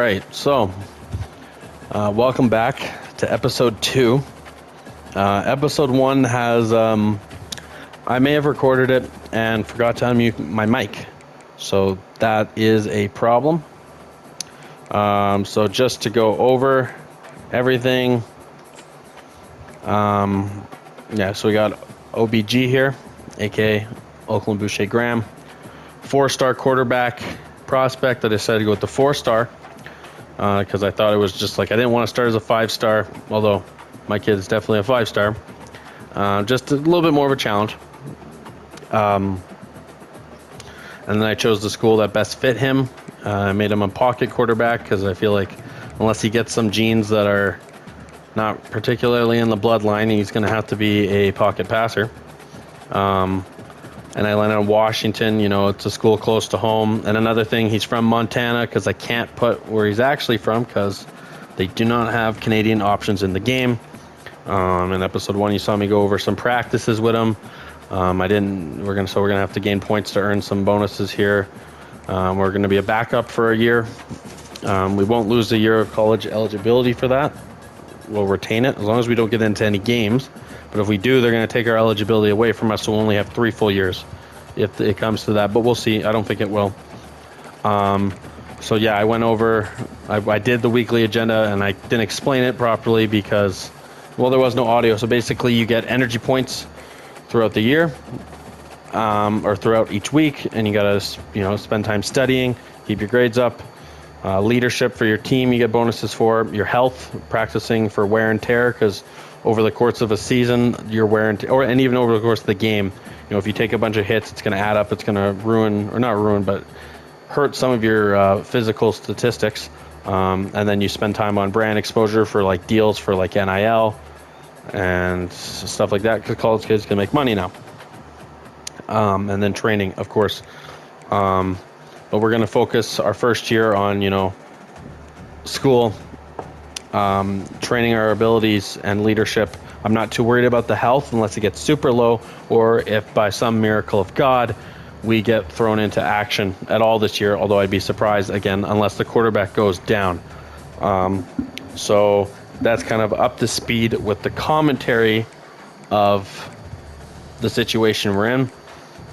right, so welcome back to episode 2. Episode 1 has, I may have recorded it and forgot to unmute my mic, so that is a problem. So just to go over everything, so we got OBG here, aka Oakland Boucher Graham, 4-star quarterback prospect. I decided to go with the 4-star because I thought it was just like I didn't want to start as a 5-star, although my kid is definitely a 5-star. Just a little bit more of a challenge. And then I chose the school that best fit him. I made him a pocket quarterback because I feel like unless he gets some genes that are not particularly in the bloodline, he's going to have to be a pocket passer. And I landed on Washington. It's a school close to home. And another thing, he's from Montana because I can't put where he's actually from because they do not have Canadian options in the game. In episode 1, you saw me go over some practices with him. We're gonna have to gain points to earn some bonuses here. We're gonna be a backup for a year. We won't lose a year of college eligibility for that. We'll retain it as long as we don't get into any games. But if we do, they're going to take our eligibility away from us, so we'll only have 3 full years if it comes to that. But we'll see. I don't think it will. I went over. I did the weekly agenda, and I didn't explain it properly because, there was no audio. So basically, you get energy points throughout the year or throughout each week, and you got to spend time studying, keep your grades up. Leadership for your team, you get bonuses for. Your health, practicing for wear and tear, because over the course of a season, your wear and tear, and even over the course of the game, if you take a bunch of hits, it's going to add up. It's going to but hurt some of your physical statistics. And then you spend time on brand exposure for like deals for like NIL and stuff like that, because college kids can make money now. And then training, of course. But we're going to focus our first year on, school, training our abilities and leadership. I'm not too worried about the health unless it gets super low, or if by some miracle of God we get thrown into action at all this year, although I'd be surprised, again, unless the quarterback goes down. So that's kind of up to speed with the commentary of the situation we're in.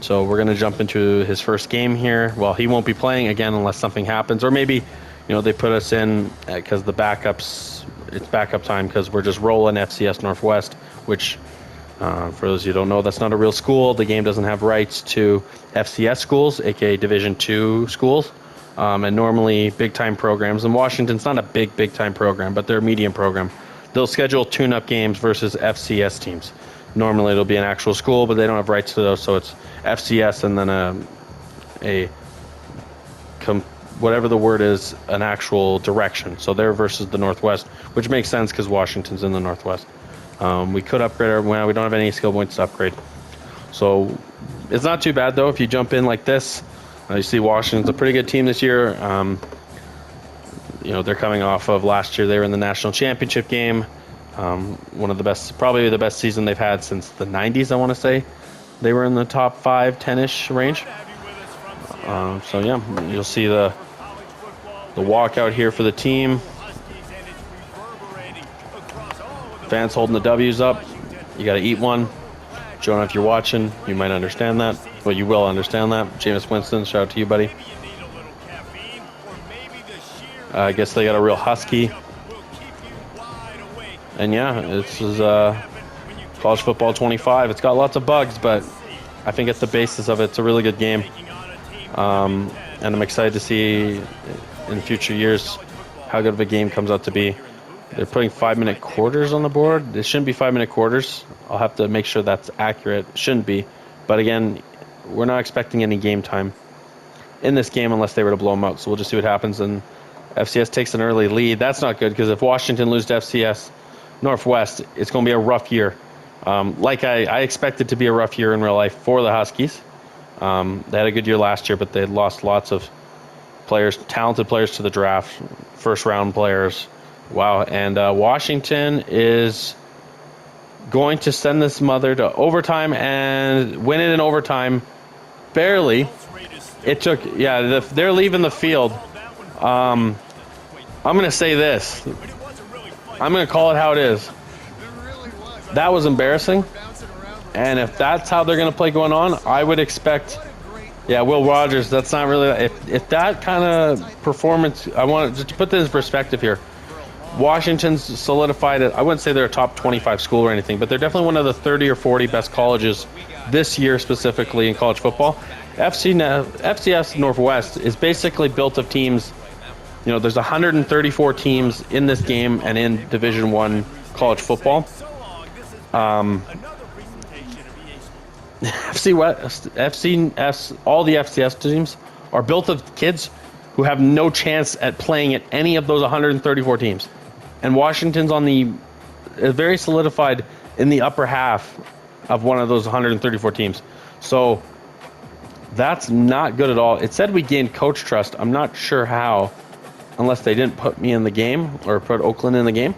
So we're going to jump into his first game here. Well, he won't be playing again unless something happens, or maybe they put us in because it's backup time because we're just rolling FCS Northwest, which for those of you who don't know, that's not a real school. The game doesn't have rights to FCS schools, aka Division II schools, and normally big-time programs. And Washington's not a big-time program, but they're a medium program. They'll schedule tune-up games versus FCS teams. Normally it'll be an actual school, but they don't have rights to those, so it's FCS and then whatever the word is, an actual direction. So they're versus the Northwest, which makes sense because Washington's in the Northwest. We could upgrade we don't have any skill points to upgrade. So it's not too bad, though, if you jump in like this. You see Washington's a pretty good team this year. They're coming off of last year. They were in the national championship game. One of the best, probably the best season they've had since the 90s, I want to say. They were in the top 5, 10-ish range. You'll see the walkout here for the team. Fans holding the W's up. You got to eat one. Jonah, if you're watching, you might understand that. Well, you will understand that. Jameis Winston, shout out to you, buddy. I guess they got a real husky. And this is College Football 25. It's got lots of bugs, but I think at the basis of it, it's a really good game. And I'm excited to see in future years how good of a game comes out to be. They're putting 5-minute quarters on the board. It shouldn't be 5-minute quarters. I'll have to make sure that's accurate. It shouldn't be. But again, we're not expecting any game time in this game unless they were to blow them out. So we'll just see what happens. And FCS takes an early lead. That's not good because if Washington loses to FCS Northwest, it's going to be a rough year. I expect it to be a rough year in real life for the Huskies. They had a good year last year, but they lost lots of players, talented players to the draft, first-round players. Wow, and Washington is going to send this mother to overtime and win it in overtime. Barely. It took, they're leaving the field. I'm going to say this. I'm going to call it how it is. That was embarrassing. And if that's how they're going to play going on, I would expect, yeah, Will Rogers, that's not really, if that kind of performance, I want to just put this in perspective here. Washington's solidified it. I wouldn't say they're a top 25 school or anything, but they're definitely one of the 30 or 40 best colleges this year, specifically in college football. FCS Northwest is basically built of teams. You know, there's 134 teams in this game and in Division I college football. FCS, all the FCS teams are built of kids who have no chance at playing at any of those 134 teams. And Washington's on the very solidified in the upper half of one of those 134 teams. So that's not good at all. It said we gained coach trust. I'm not sure how, unless they didn't put me in the game or put Oakland in the game,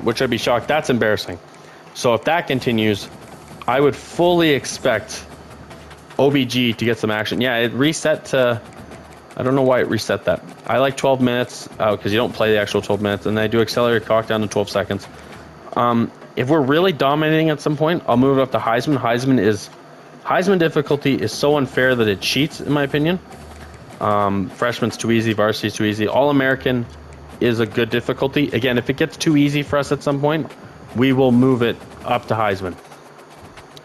which I'd be shocked. That's embarrassing. So if that continues, I would fully expect OBG to get some action. Yeah, it reset to, I don't know why it reset that. I like 12 minutes because you don't play the actual 12 minutes, and I do accelerate clock down to 12 seconds. If we're really dominating at some point, I'll move it up to Heisman. Heisman difficulty is so unfair that it cheats, in my opinion. Freshman's too easy, varsity's too easy. All-American is a good difficulty. Again, if it gets too easy for us at some point, we will move it up to Heisman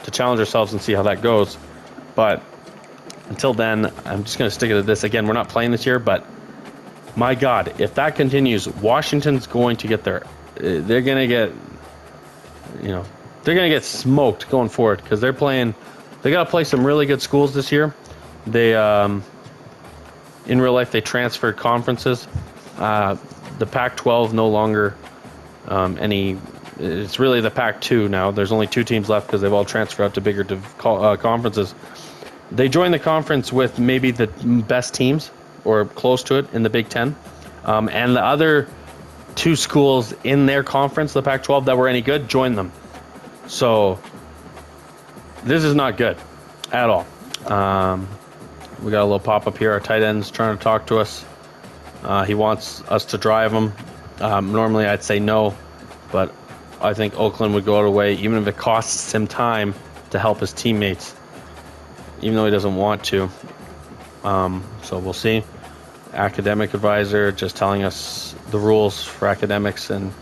to challenge ourselves and see how that goes. But until then, I'm just going to stick it to this. Again, we're not playing this year, but my God, if that continues, Washington's going to get there. They're going to get, they're going to get smoked going forward because they're playing. They got to play some really good schools this year. They, in real life, they transferred conferences. The Pac-12 no longer it's really the Pac-2 now. There's only 2 teams left because they've all transferred out to bigger conferences. They joined the conference with maybe the best teams or close to it in the Big Ten. And the other 2 schools in their conference, the Pac-12, that were any good, joined them. So this is not good at all. We got a little pop-up here. Our tight end's trying to talk to us. He wants us to drive him. Normally I'd say no, but I think Oakland would go out of the way, even if it costs him time to help his teammates, even though he doesn't want to. So we'll see. Academic advisor just telling us the rules for academics and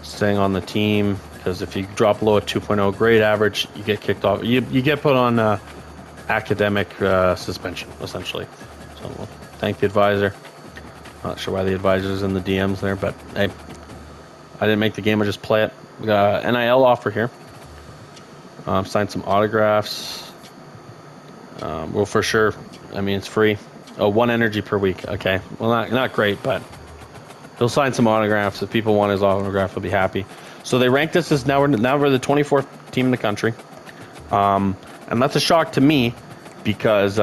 staying on the team, because if you drop below a 2.0 grade average, you get kicked off. You get put on academic suspension, essentially. So we'll thank the advisor. Not sure why the advisor's in the DMs there, but hey, I didn't make the game, I just play it. We got an NIL offer here. Sign some autographs. Well, for sure. I mean, it's free. Oh, 1 energy per week. Okay. Well, not great, but he'll sign some autographs. If people want his autograph, he'll be happy. So they ranked us as now we're the 24th team in the country. And that's a shock to me because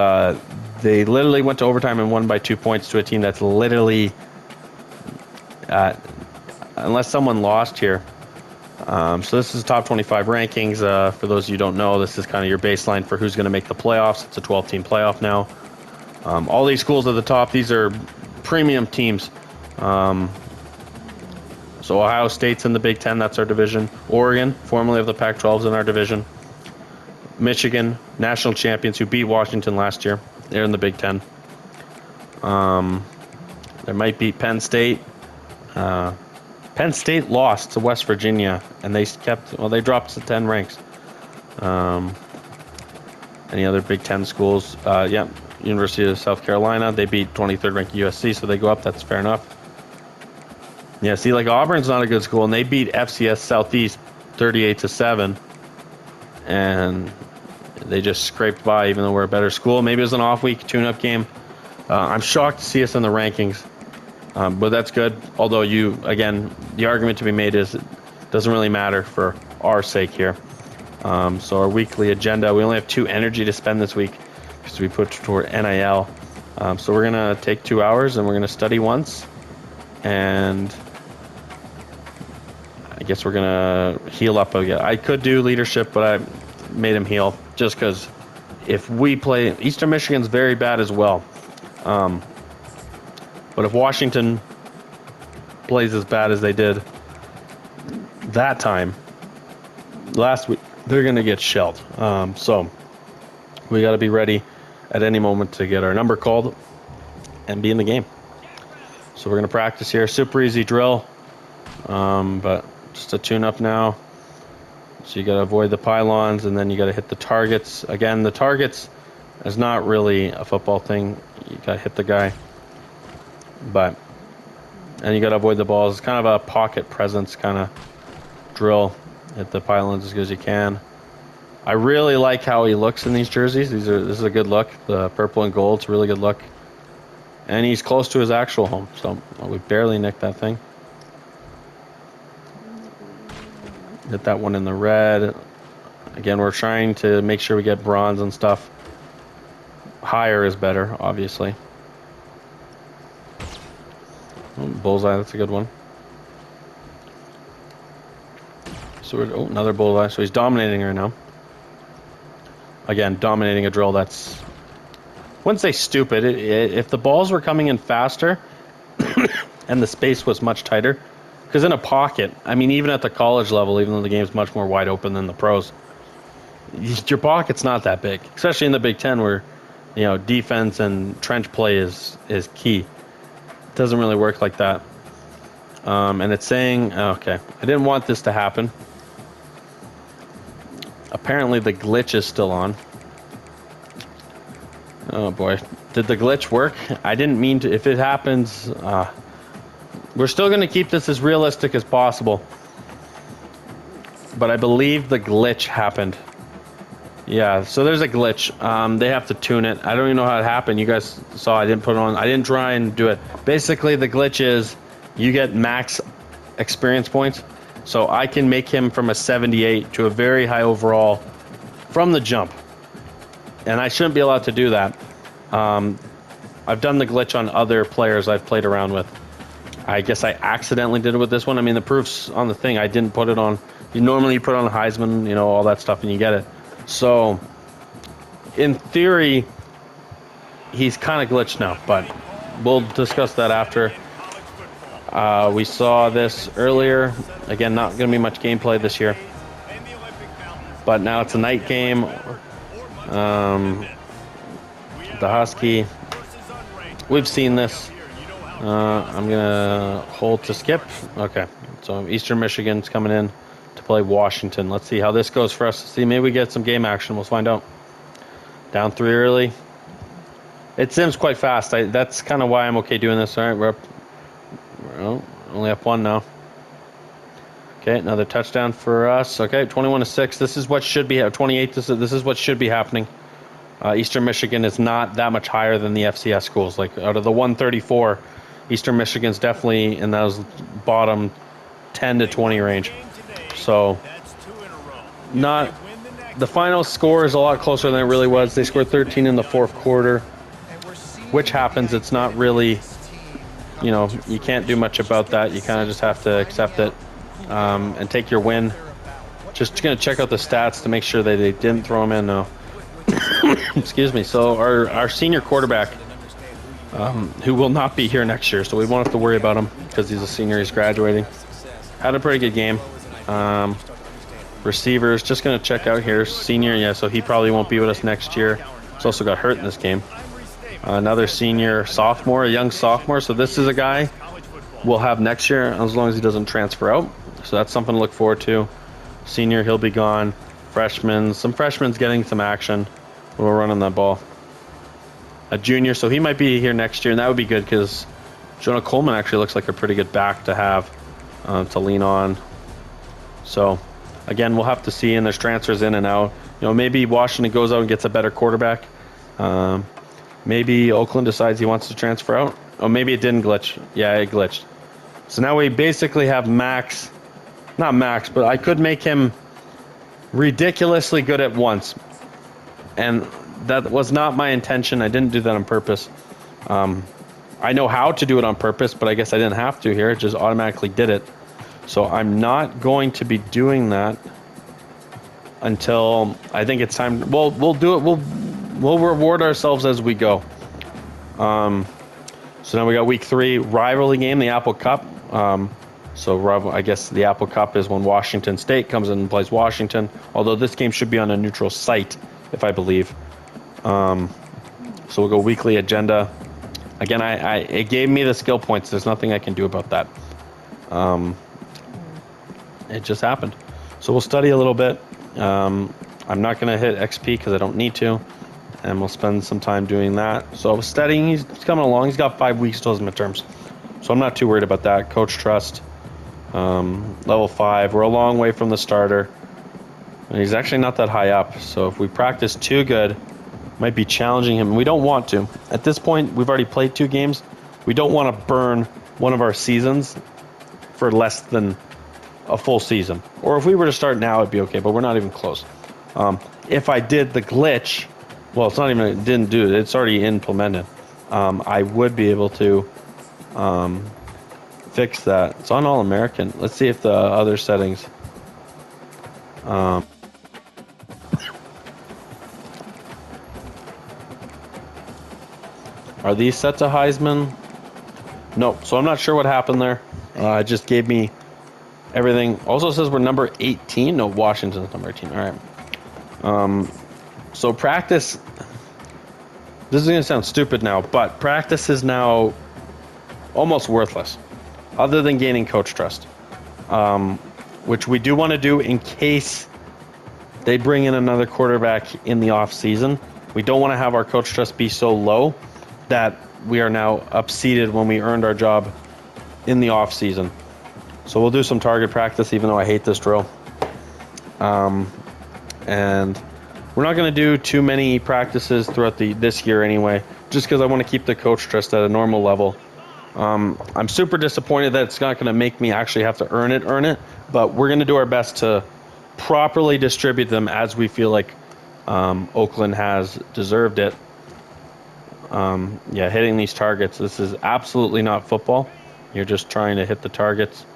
they literally went to overtime and won by 2 points to a team that's literally, unless someone lost here. So this is top 25 rankings. For those of you who don't know, this is kind of your baseline for who's going to make the playoffs. It's a 12-team playoff now. All these schools at the top, these are premium teams. So Ohio State's in the Big Ten, that's our division. Oregon, formerly of the Pac-12, is in our division. Michigan, national champions who beat Washington last year. They're in the Big Ten. There might be Penn State. Penn State lost to West Virginia, and they dropped to 10 ranks. Any other Big Ten schools? Yeah, University of South Carolina. They beat 23rd ranked USC, so they go up. That's fair enough. Yeah, see, like Auburn's not a good school, and they beat FCS Southeast 38-7, and they just scraped by, even though we're a better school. Maybe it was an off-week tune-up game. I'm shocked to see us in the rankings. But that's good. Although again, the argument to be made is it doesn't really matter for our sake here. So our weekly agenda, we only have 2 energy to spend this week because we put toward NIL. So we're going to take 2 hours and we're going to study once. And I guess we're going to heal up again. I could do leadership, but I made him heal just because if we play, Eastern Michigan's very bad as well. But if Washington plays as bad as they did that time last week, they're going to get shelled. So we got to be ready at any moment to get our number called and be in the game. So we're going to practice here. Super easy drill, but just a tune-up now. So you got to avoid the pylons, and then you got to hit the targets. Again, the targets is not really a football thing. You got to hit the guy, and you got to avoid the balls. It's kind of a pocket presence kind of drill. Hit the pylons as good as you can. I really like how he looks in these jerseys. This is a good look. The purple and gold's a really good look. And he's close to his actual home, so we barely nicked that thing. Hit that one in the red. Again, we're trying to make sure we get bronze and stuff. Higher is better, obviously. Oh, bullseye, that's a good one. So another bullseye. So he's dominating right now. Again, dominating a drill. That's, I wouldn't say stupid. If the balls were coming in faster and the space was much tighter, because in a pocket, I mean, even at the college level, even though the game's much more wide open than the pros, your pocket's not that big, especially in the Big Ten where, you know, defense and trench play is key. It doesn't really work like that. And it's saying, okay, I didn't want this to happen. Apparently the glitch is still on. Oh boy, did the glitch work? I didn't mean to. If it happens, we're still going to keep this as realistic as possible. But I believe the glitch happened. Yeah, so there's a glitch. They have to tune it. I don't even know how it happened. You guys saw I didn't put it on. I didn't try and do it. Basically, the glitch is you get max experience points. So I can make him from a 78 to a very high overall from the jump. And I shouldn't be allowed to do that. I've done the glitch on other players I've played around with. I guess I accidentally did it with this one. I mean, the proof's on the thing. I didn't put it on. You normally put on Heisman, you know, all that stuff, and you get it. So, in theory, he's kind of glitched now, but we'll discuss that after. We saw this earlier. Again, not going to be much gameplay this year. But now it's a night game. The Husky. We've seen this. I'm going to hold to skip. Okay. So Eastern Michigan's coming in to play Washington. Let's see how this goes for us. See, maybe we get some game action. We'll find out. Down 3 early. It sims quite fast. That's kind of why I'm okay doing this. All right, we're only up 1 now. Okay, another touchdown for us. Okay, 21-6. This is what should be 28. This is what should be happening. Eastern Michigan is not that much higher than the FCS schools. Like out of the 134, Eastern Michigan's definitely in those bottom 10 to 20 range. So, not the final score is a lot closer than it really was. They scored 13 in the fourth quarter, which happens. It's not really, you know, you can't do much about that. You kind of just have to accept it and take your win. Just going to check out the stats to make sure that they didn't throw him in now. Excuse me. So our senior quarterback, who will not be here next year, so we won't have to worry about him because he's a senior. He's graduating. Had a pretty good game. Receivers, just going to check out here. Senior, yeah, so he probably won't be with us next year. He's also got hurt in this game. Another senior sophomore, a young sophomore. So this is a guy we'll have next year as long as he doesn't transfer out. So that's something to look forward to. Senior, he'll be gone. Freshman, some freshmen's getting some action when we're running that ball. A junior, so he might be here next year, and that would be good because Jonah Coleman actually looks like a pretty good back to have to lean on. So, again, we'll have to see, and there's transfers in and out. You know, maybe Washington goes out and gets a better quarterback. Maybe Oakland decides he wants to transfer out. Oh, maybe it didn't glitch. Yeah, it glitched. So now we basically have max, not max, but I could make him ridiculously good at once. And that was not my intention. I didn't do that on purpose. I know how to do it on purpose, but I guess I didn't have to here. It just automatically did it. So I'm not going to be doing that until I think it's time. We'll do it. We'll reward ourselves as we go. So now we got week 3 rivalry game, the Apple Cup. So I guess the Apple Cup is when Washington State comes in and plays Washington. Although this game should be on a neutral site, if I believe. So we'll go weekly agenda. Again, it gave me the skill points. There's nothing I can do about that. It just happened. So we'll study a little bit. I'm not going to hit XP because I don't need to. And we'll spend some time doing that. So studying, he's coming along. He's got 5 weeks till his midterms. So I'm not too worried about that. Coach trust, level 5. We're a long way from the starter. And he's actually not that high up. So if we practice too good, might be challenging him. We don't want to. At this point, we've already played 2 games. We don't want to burn one of our seasons for less than a full season. Or if we were to start now, it'd be okay, but we're not even close. If I did the glitch, well, it's not even, it didn't do it. It's already implemented. I would be able to fix that. It's on All American. Let's see if the other settings. Are these set to Heisman? No. So I'm not sure what happened there. It just gave me everything. Also says we're number 18. No, Washington's number 18. All right. So practice. This is going to sound stupid now, but practice is now almost worthless, other than gaining coach trust, which we do want to do in case they bring in another quarterback in the off season. We don't want to have our coach trust be so low that we are now upseated when we earned our job in the off season. So we'll do some target practice, even though I hate this drill. And we're not going to do too many practices throughout this year anyway, just because I want to keep the coach trust at a normal level. I'm super disappointed that it's not going to make me actually have to earn it, but we're going to do our best to properly distribute them as we feel like Oakland has deserved it. Yeah, hitting these targets. This is absolutely not football. You're just trying to hit the targets.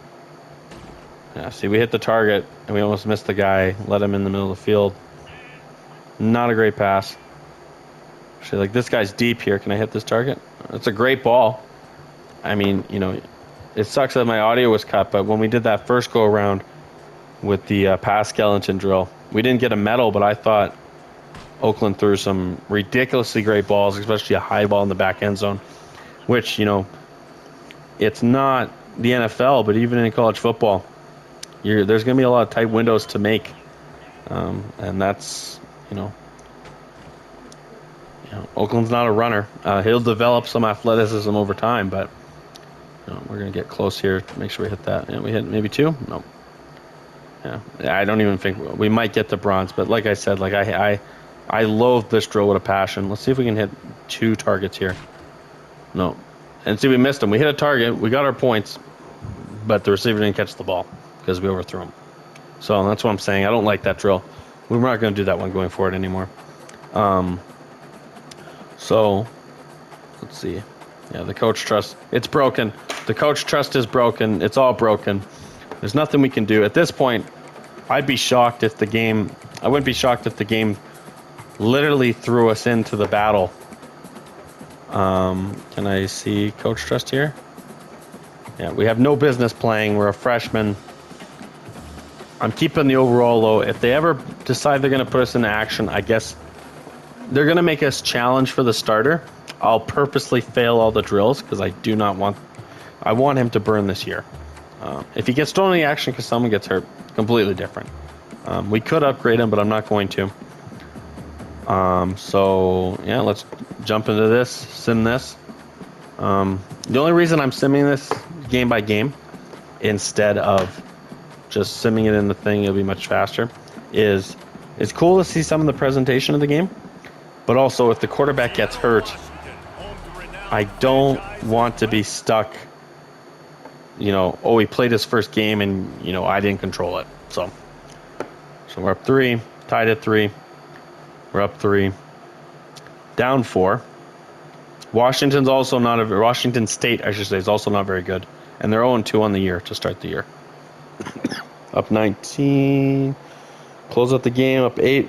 Yeah, see, we hit the target, and we almost missed the guy, let him in the middle of the field. Not a great pass. Actually, like, this guy's deep here. Can I hit this target? It's a great ball. I mean, you know, it sucks that my audio was cut, but when we did that first go-around with the pass skeleton drill, we didn't get a medal, but I thought Oakland threw some ridiculously great balls, especially a high ball in the back end zone, which, you know, it's not the NFL, but even in college football, there's going to be a lot of tight windows to make, and that's, you know, Oakland's not a runner. He'll develop some athleticism over time, but we're going to get close here to make sure we hit that. We hit maybe 2? No. Yeah, I don't even think we might get the bronze, but like I said, like I loathe this drill with a passion. Let's see if we can hit 2 targets here. No. And see, we missed him. We hit a target. We got our points, but the receiver didn't catch the ball because we overthrew him. So that's what I'm saying. I don't like that drill. We're not going to do that one going forward anymore. So let's see. Yeah, the coach trust. It's broken. The coach trust is broken. It's all broken. There's nothing we can do. At this point, I'd be shocked if the game... I wouldn't be shocked if the game literally threw us into the battle. Can I see coach trust here? Yeah, we have no business playing. We're a freshman. I'm keeping the overall low. If they ever decide they're going to put us into action, I guess they're going to make us challenge for the starter. I'll purposely fail all the drills because I want him to burn this year. If he gets thrown in the action because someone gets hurt, completely different. We could upgrade him, but I'm not going to. So yeah, let's jump into this, sim this. The only reason I'm simming this game by game instead of just simming it in the thing, it'll be much faster, is it's cool to see some of the presentation of the game, but also if the quarterback gets hurt, I don't want to be stuck, he played his first game and, I didn't control it. So we're up 3, tied at 3. We're up 3, down 4. Washington State, I should say, is also not very good. And they're 0-2 on the year to start the year. Up 19. Close out the game, up 8.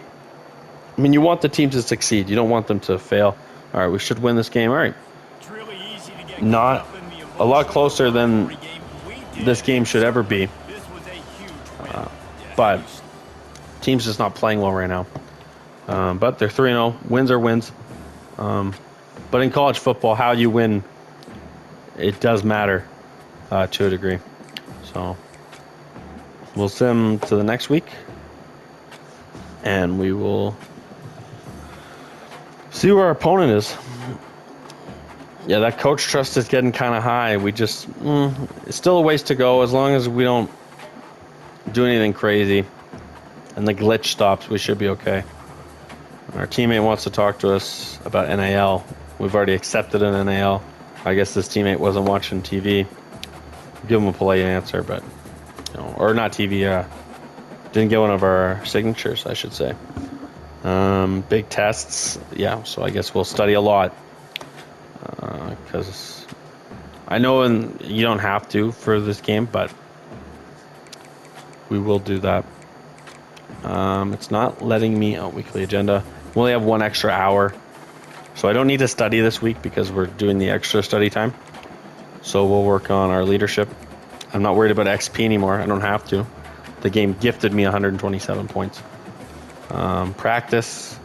I mean, you want the team to succeed. You don't want them to fail. All right, we should win this game. All right. Not a lot closer than this game should ever be. But team's just not playing well right now. But they're 3-0. Wins are wins. But in college football, how you win, it does matter to a degree. So we'll sim to the next week, and we will see where our opponent is. Yeah, that coach trust is getting kind of high. We just, it's still a ways to go. As long as we don't do anything crazy and the glitch stops, we should be okay. Our teammate wants to talk to us about NAL. We've already accepted an NAL. I guess this teammate wasn't watching TV. Give him a polite answer, but, or not TV, didn't get one of our signatures, I should say. Big tests, yeah, so I guess we'll study a lot. Because I know you don't have to for this game, but we will do that. It's not letting me out weekly agenda. We only have 1 extra hour, so I don't need to study this week because we're doing the extra study time. So we'll work on our leadership. I'm not worried about XP anymore. I don't have to. The game gifted me 127 points. Practice.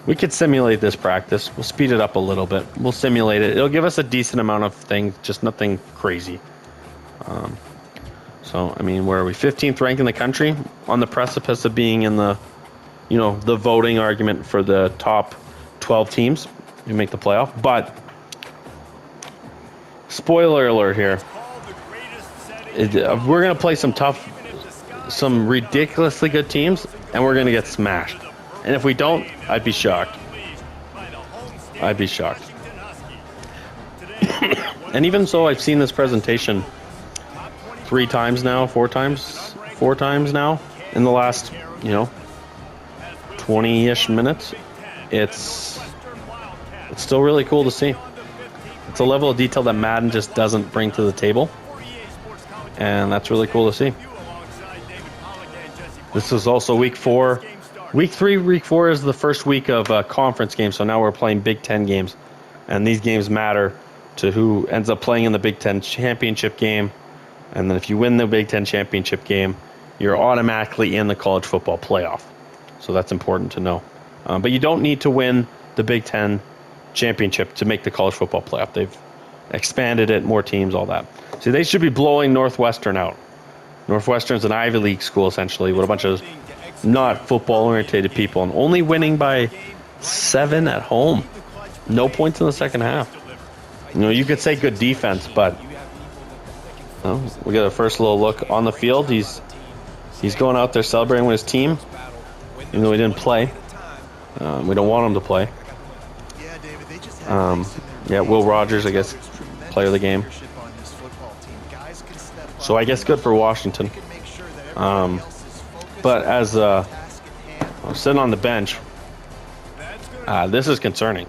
We could simulate this practice. We'll speed it up a little bit. We'll simulate it. It'll give us a decent amount of things, just nothing crazy. So, I mean, where are we? 15th rank in the country, on the precipice of being in the, the voting argument for the top 12 teams who make the playoff. But, spoiler alert here. We're going to play some ridiculously good teams, and we're going to get smashed. And if we don't, I'd be shocked. I'd be shocked. And even so, I've seen this presentation 4 times now in the last, 20-ish minutes. It's still really cool to see. It's a level of detail that Madden just doesn't bring to the table. And that's really cool to see. This is also week 4. Week 4 is the first week of conference games, so now we're playing Big Ten games. And these games matter to who ends up playing in the Big Ten championship game. And then if you win the Big Ten championship game, you're automatically in the college football playoff. So that's important to know. But you don't need to win the Big Ten championship to make the college football playoff. They've expanded it, more teams, all that. See, they should be blowing Northwestern out. Northwestern's an Ivy League school, essentially, with a bunch of not football-oriented people, and only winning by 7 at home. No points in the second half. You could say good defense, but we got a first little look on the field. He's going out there celebrating with his team, even though he didn't play. We don't want him to play. Will Rogers, I guess, player of the game. So I guess good for Washington. But as I'm sitting on the bench, this is concerning.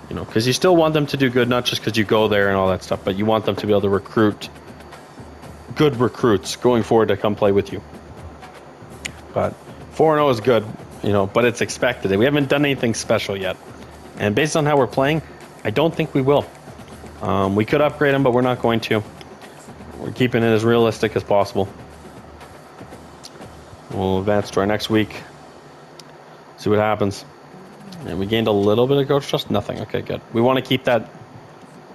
Because you still want them to do good, not just because you go there and all that stuff, but you want them to be able to recruit good recruits going forward to come play with you. But 4-0 is good, but it's expected. We haven't done anything special yet. And based on how we're playing, I don't think we will. We could upgrade them, but we're not going to. We're keeping it as realistic as possible. We'll advance to our next week. See what happens. And we gained a little bit of coach trust. Nothing. Okay, good. We want to keep that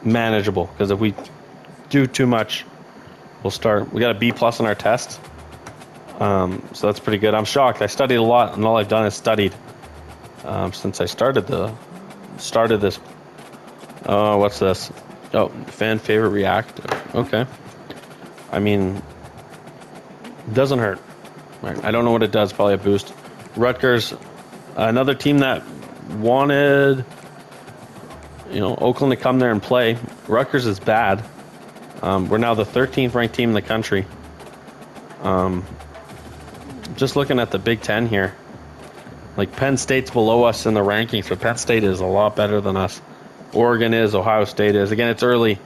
manageable, because if we do too much, we got a B+ on our test. So that's pretty good. I'm shocked. I studied a lot, and all I've done is studied since I started this. Oh, what's this? Oh, fan favorite reactive. Okay. I mean, doesn't hurt. Right. I don't know what it does. Probably a boost. Rutgers, another team that wanted, Oakland to come there and play. Rutgers is bad. We're now the 13th ranked team in the country. Just looking at the Big Ten here, like Penn State's below us in the rankings, but Penn State is a lot better than us. Oregon is, Ohio State is. Again, it's early.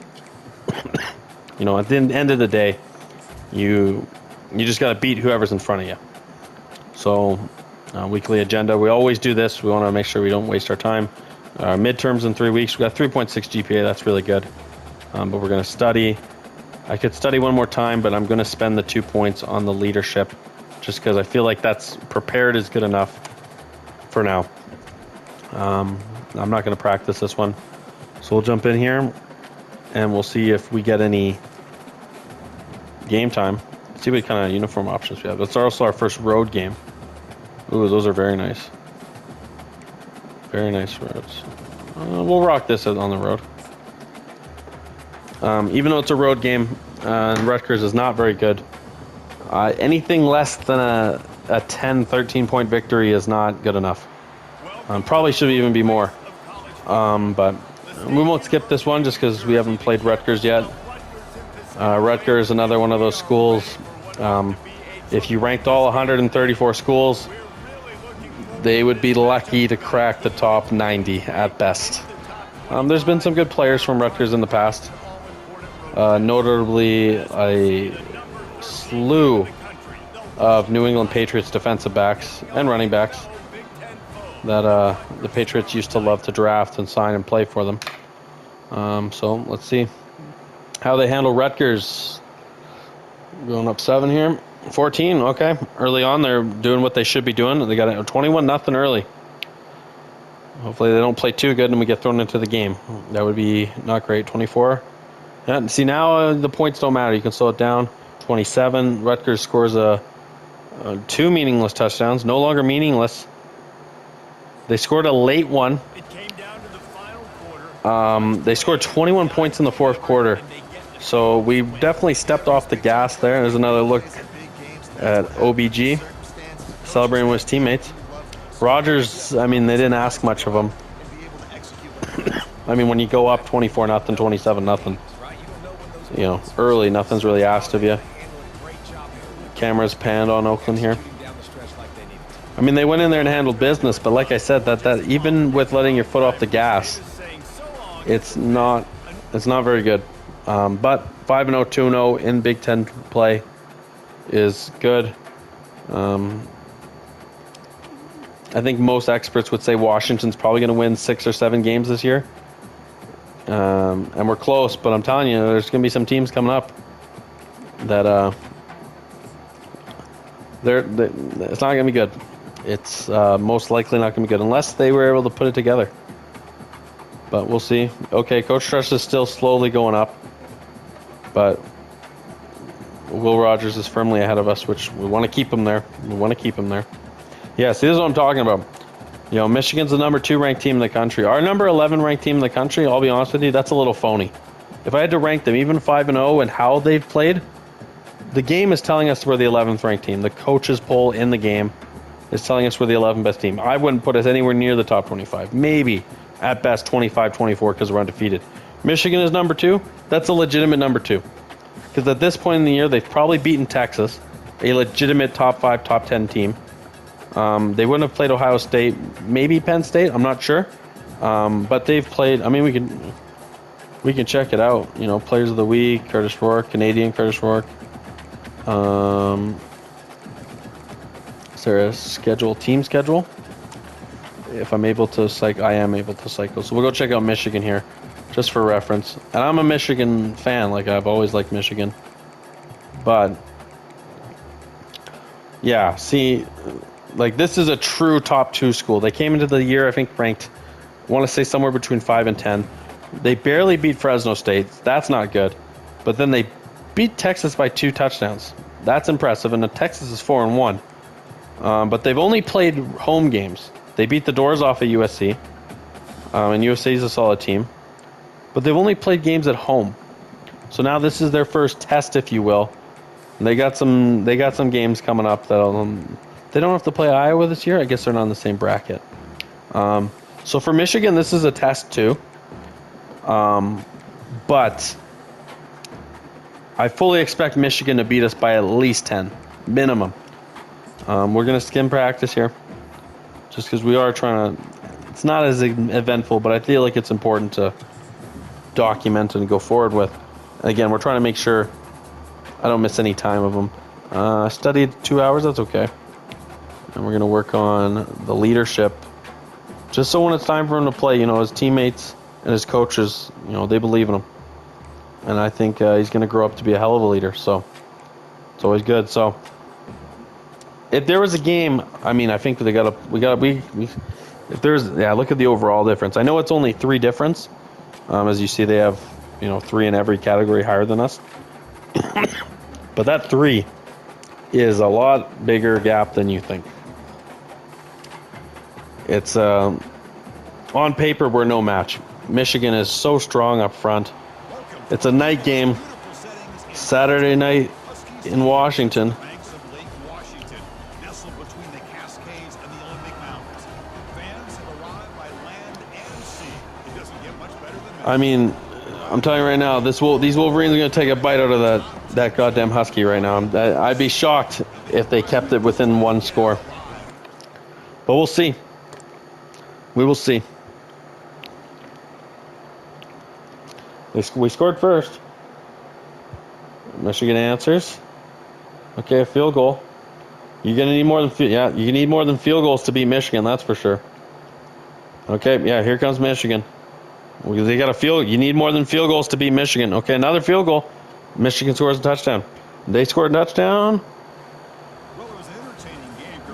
At the end of the day, you just got to beat whoever's in front of you. So, weekly agenda. We always do this. We want to make sure we don't waste our time. Midterms in 3 weeks. We got 3.6 GPA. That's really good. But we're going to study. I could study one more time, but I'm going to spend the 2 points on the leadership just because I feel like that's prepared is good enough for now. I'm not going to practice this one. So we'll jump in here and we'll see if we get any game time. See what kind of uniform options we have. It's also our first road game. Ooh, those are very nice. Very nice roads. We'll rock this on the road. Even though it's a road game, Rutgers is not very good. Anything less than a 10, 13-point victory is not good enough. Probably should even be more. But we won't skip this one just because we haven't played Rutgers yet. Rutgers, another one of those schools. If you ranked all 134 schools, they would be lucky to crack the top 90 at best. There's been some good players from Rutgers in the past. Notably, a slew of New England Patriots defensive backs and running backs that the Patriots used to love to draft and sign and play for them. So let's see how they handle Rutgers. Going up 7 here. 14, okay. Early on, they're doing what they should be doing. They got 21-0 early. Hopefully they don't play too good and we get thrown into the game. That would be not great. 24. Yeah, see, now the points don't matter. You can slow it down. 27. Rutgers scores 2 meaningless touchdowns. No longer meaningless. They scored a late one. They scored 21 points in the fourth quarter. So we definitely stepped off the gas there. There's another look at OBG celebrating with his teammates. Rogers, I mean, they didn't ask much of him. I mean, when you go up 24-0, 27-0, you know, early, nothing's really asked of you. Camera's panned on Oakland here. I mean, they went in there and handled business, but like I said, that even with letting your foot off the gas, it's not very good. But 5-0, 2-0 in Big Ten play is good. I think most experts would say Washington's probably going to win 6 or 7 games this year. And we're close, but I'm telling you, there's going to be some teams coming up that it's not going to be good. It's most likely not going to be good unless they were able to put it together. But we'll see. Okay, Coach Truss is still slowly going up, but Will Rogers is firmly ahead of us, which we want to keep him there. Yeah, see, this is what I'm talking about. You know, Michigan's the number 2 ranked team in the country. Our number 11 ranked team in the country, I'll be honest with you, that's a little phony. If I had to rank them, even 5-0 and how they've played, the game is telling us we're the 11th ranked team. The coaches poll in the game is telling us we're the 11th best team. I wouldn't put us anywhere near the top 25. Maybe, at best, 25, 24 because we're undefeated. Michigan is number 2. That's a legitimate number 2. Because at this point in the year, they've probably beaten Texas, a legitimate top 5, top 10 team. They wouldn't have played Ohio State, maybe Penn State, I'm not sure. But they've played, I mean, we can check it out. You know, Players of the Week, Curtis Rourke, Canadian Curtis Rourke. Is there a team schedule? If I'm able to cycle, I am able to cycle. So we'll go check out Michigan here, just for reference. And I'm a Michigan fan, like I've always liked Michigan. But, yeah, see, like this is a true top 2 school. They came into the year, I think, ranked, I want to say somewhere between 5 and 10. They barely beat Fresno State. That's not good. But then they beat Texas by 2 touchdowns. That's impressive. And the Texas is 4-1. But they've only played home games. They beat the doors off of USC. And USC is a solid team. But they've only played games at home. So now this is their first test, if you will. And they got some games coming up that they don't have to play Iowa this year. I guess they're not in the same bracket. So for Michigan, this is a test too. But I fully expect Michigan to beat us by at least 10, minimum. We're going to skim practice here. Just because we are trying to... It's not as eventful, but I feel like it's important to document and go forward with. Again, we're trying to make sure I don't miss any time of them. I studied 2 hours, that's okay. And we're going to work on the leadership. Just so when it's time for him to play, you know, his teammates and his coaches, you know, they believe in him. and I think he's going to grow up to be a hell of a leader. So it's always good. So if there was a game, I mean, I think if there's, yeah, look at the overall difference. I know it's only 3 difference. As you see, they have, 3 in every category higher than us. But that 3 is a lot bigger gap than you think. It's on paper, we're no match. Michigan is so strong up front. It's a night game, Saturday night in Washington. I mean, I'm telling you right now, these Wolverines are going to take a bite out of that goddamn Husky right now. I'd be shocked if they kept it within 1 score. But we'll see. We will see. We scored first. Michigan answers. Okay, a field goal. You're gonna need more than you need more than field goals to beat Michigan. That's for sure. Okay, yeah, here comes Michigan. They got a field. You need more than field goals to beat Michigan. Okay, another field goal. Michigan scores a touchdown. They scored a touchdown.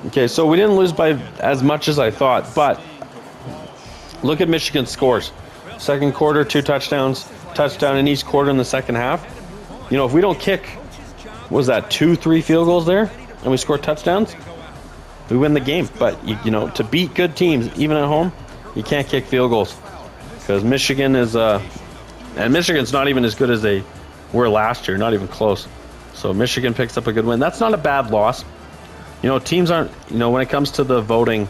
Okay, so we didn't lose by as much as I thought, but look at Michigan's scores. Second quarter, 2 touchdowns. Touchdown in each quarter in the second half. If we don't kick, what was that, 2-3 field goals there, and we score touchdowns, we win the game. But to beat good teams, even at home, you can't kick field goals, because Michigan is and Michigan's not even as good as they were last year, not even close. So Michigan picks up a good win. That's not a bad loss. Teams aren't, when it comes to the voting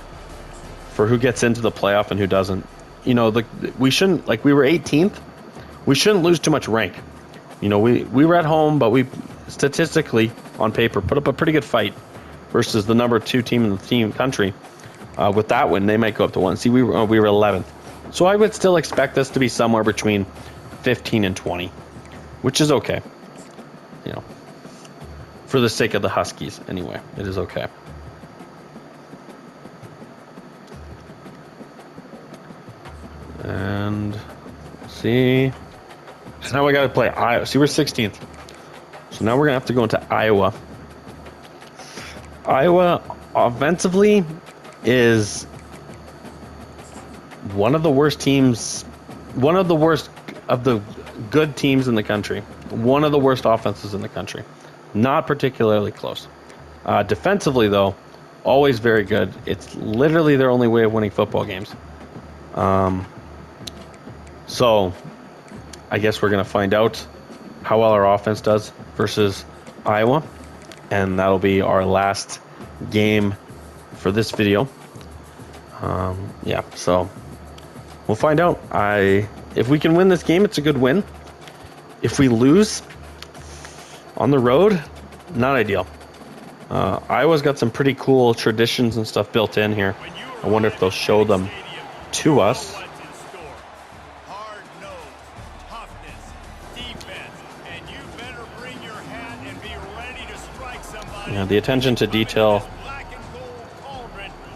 for who gets into the playoff and who doesn't, we shouldn't, we were 18th. We shouldn't lose too much rank. We were at home, but we statistically, on paper, put up a pretty good fight versus the number 2 team in the country. With that win, they might go up to 1. See, we were 11th. So I would still expect us to be somewhere between 15 and 20, which is okay. For the sake of the Huskies, anyway, it is okay. And see, so now we got to play Iowa. See, we're 16th. So now we're going to have to go into Iowa. Iowa offensively is one of the worst teams, one of the worst of the good teams in the country, one of the worst offenses in the country. Not particularly close. Defensively, though, always very good. It's literally their only way of winning football games. So I guess we're going to find out how well our offense does versus Iowa. And that'll be our last game for this video. Yeah, so we'll find out. If we can win this game, it's a good win. If we lose on the road, not ideal. Iowa's got some pretty cool traditions and stuff built in here. I wonder if they'll show them to us. Yeah, the attention to detail,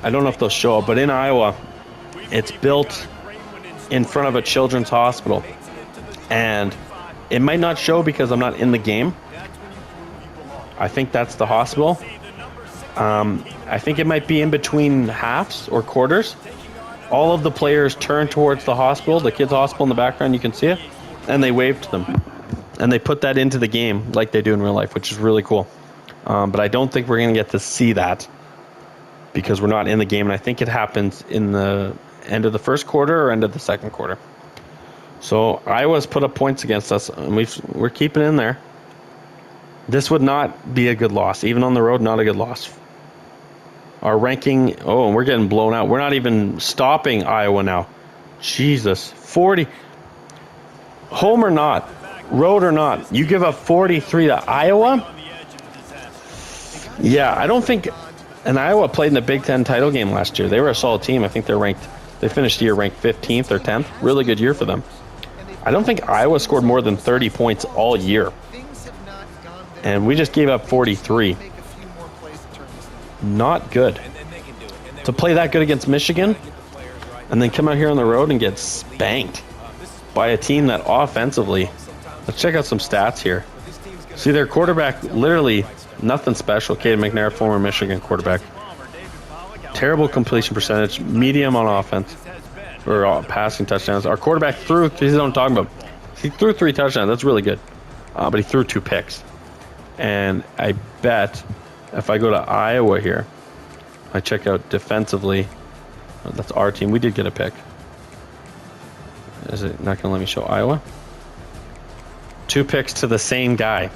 I don't know if they'll show it, but in Iowa, it's built in front of a children's hospital. And it might not show because I'm not in the game. I think that's the hospital. I think it might be in between halves or quarters. All of the players turn towards the hospital, the kids' hospital in the background, you can see it, and they wave to them. And they put that into the game like they do in real life, which is really cool. But I don't think we're going to get to see that because we're not in the game. And I think it happens in the end of the first quarter or end of the second quarter. So Iowa's put up points against us, and we're keeping in there. This would not be a good loss. Even on the road, not a good loss. Our ranking, and we're getting blown out. We're not even stopping Iowa now. Jesus, 40. Home or not, road or not, you give up 43 to Iowa? Yeah, I don't think, and Iowa played in the Big Ten title game last year. They were a solid team. I think they finished the year ranked 15th or 10th. Really good year for them. I don't think Iowa scored more than 30 points all year. And we just gave up 43. Not good. To play that good against Michigan and then come out here on the road and get spanked by a team that offensively Let's check out some stats here. See, their quarterback, literally nothing special. Caden McNair, former Michigan quarterback. Terrible completion percentage, medium on offense, or passing touchdowns. Our quarterback threw, this is what I'm talking about. He threw 3 touchdowns, that's really good. But he threw 2 picks. And I bet if I go to Iowa here, I check out defensively. Oh, that's our team. We did get a pick. Is it not going to let me show Iowa? 2 picks to the same guy.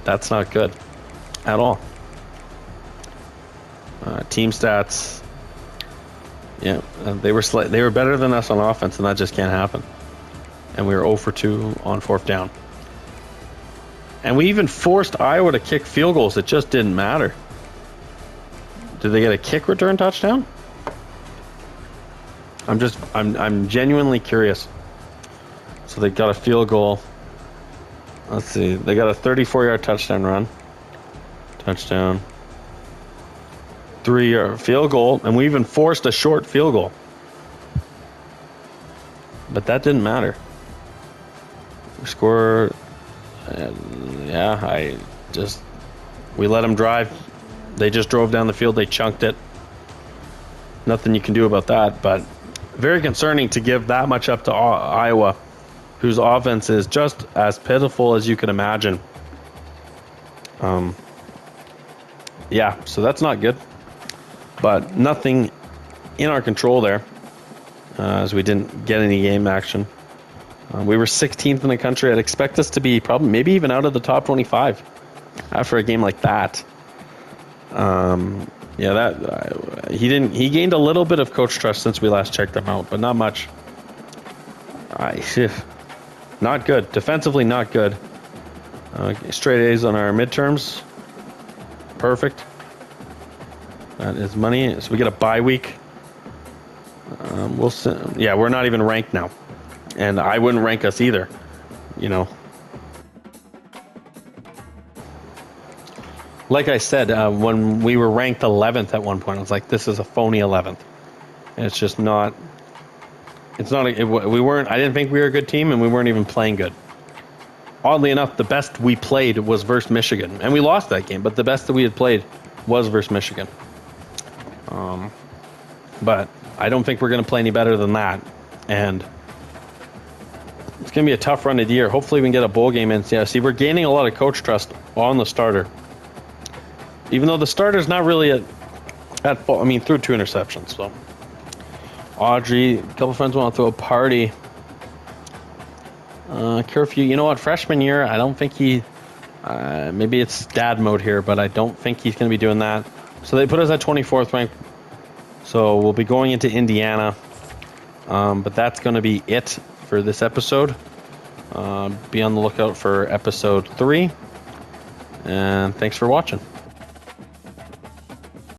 That's not good at all. Team stats. Yeah, they were better than us on offense, and that just can't happen. And we were 0 for 2 on 4th down. And we even forced Iowa to kick field goals. It just didn't matter. Did they get a kick return touchdown? I'm genuinely curious. So they got a field goal. Let's see. They got a 34-yard touchdown run. Touchdown. 3-yard field goal, and we even forced a short field goal. But that didn't matter. We scored. Yeah, we let them drive. They just drove down the field. They chunked it. Nothing you can do about that, but very concerning to give that much up to Iowa, whose offense is just as pitiful as you could imagine. Yeah, so that's not good. But nothing in our control there, as we didn't get any game action. We were 16th in the country. I'd expect us to be probably maybe even out of the top 25 after a game like that. Yeah, he gained a little bit of coach trust since we last checked him out, but not much. Not good. Defensively, not good. Straight A's on our midterms. Perfect. That is money. So we get a bye week. Yeah, we're not even ranked now. And I wouldn't rank us either, you know. Like I said, when we were ranked 11th at one point, I was like, this is a phony 11th. And it's just not. It's not. We weren't. I didn't think we were a good team, and we weren't even playing good. Oddly enough, the best we played was versus Michigan, and we lost that game. But the best that we had played was versus Michigan. But I don't think we're going to play any better than that, and it's going to be a tough run of the year. Hopefully, we can get a bowl game in. Yeah, see, we're gaining a lot of coach trust on the starter, even though the starter's not really at fault. I mean, threw 2 interceptions. So, Audrey, a couple friends want to throw a party. Curfew. You know what? Freshman year, I don't think he. Maybe it's dad mode here, but I don't think he's going to be doing that. So they put us at 24th ranked. So we'll be going into Indiana. But that's going to be it for this episode. Be on the lookout for episode 3. And thanks for watching.